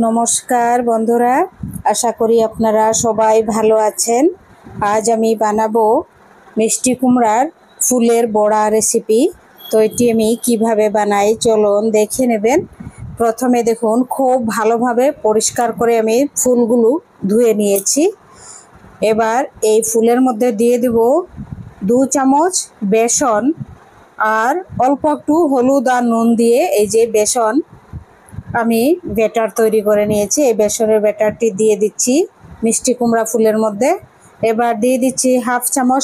নমস্কার বন্ধুরা, আশা করি আপনারা সবাই ভালো আছেন। আজ আমি বানাবো মিষ্টি কুমড়ার ফুলের বড়া রেসিপি। তো এটি আমি কিভাবে বানাই চলুন দেখে নেবেন। প্রথমে দেখুন, খুব ভালোভাবে পরিষ্কার করে আমি ফুলগুলো ধুয়ে নিয়েছি। এবার এই ফুলের মধ্যে দিয়ে দেব 2 চামচ বেসন আর অল্প একটু হলুদ আর নুন দিয়ে এই যে বেসন আমি ব্যাটার তৈরি করে নিয়েছি। এই বেসনের ব্যাটারটি দিয়ে দিচ্ছি মিষ্টি কুমড়া ফুলের মধ্যে। এবার দিয়ে দিচ্ছি 1/2 চামচ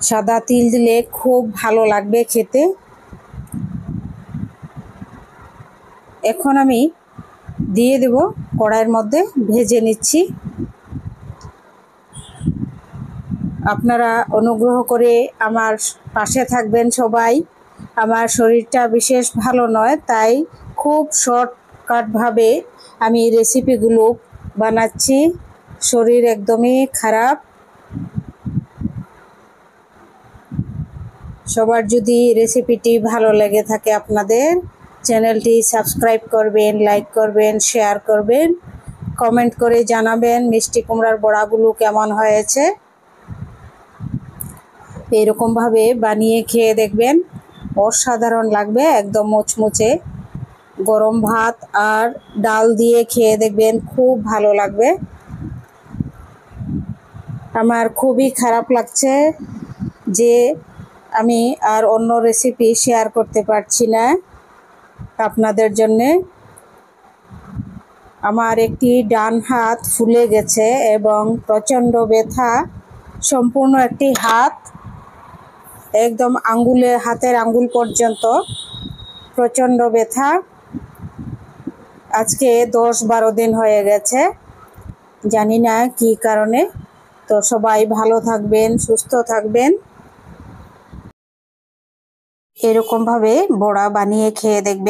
সাদা তিল দিলে খুব ভালো লাগবে খেতে। এখন আমি দিয়ে দেব কড়াইয়ের মধ্যে, ভেজে নিচ্ছি। আপনারা অনুগ্রহ করে আমার পাশে থাকবেন সবাই। আমার শরীরটা বিশেষ ভালো নয়, তাই খুব শর্টকাটভাবে আমি রেসিপিগুলো বানাচ্ছি। শরীর একদমই খারাপ। সবার যদি রেসিপিটি ভালো লেগে থাকে আপনাদের, চ্যানেলটি সাবস্ক্রাইব করবেন, লাইক করবেন, শেয়ার করবেন, কমেন্ট করে জানাবেন মিষ্টি কুমড়ার বড়াগুলো কেমন হয়েছে। এরকমভাবে বানিয়ে খেয়ে দেখবেন, অসাধারণ লাগবে, একদম মুচমুচে। গরম ভাত আর ডাল দিয়ে খেয়ে দেখবেন, খুব ভালো লাগবে। আমার খুবই খারাপ লাগছে যে আমি আর অন্য রেসিপি শেয়ার করতে পারছি না আপনাদের জন্যে। আমার একটি ডান হাত ফুলে গেছে এবং প্রচণ্ড ব্যথা। সম্পূর্ণ একটি হাত, একদম হাতের আঙ্গুল পর্যন্ত প্রচণ্ড ব্যথা। আজকে 10-12 দিন হয়ে গেছে, জানি না কি কারণে। তো সবাই ভালো থাকবেন, সুস্থ থাকবেন। এরকমভাবে বড়া বানিয়ে খেয়ে দেখবেন।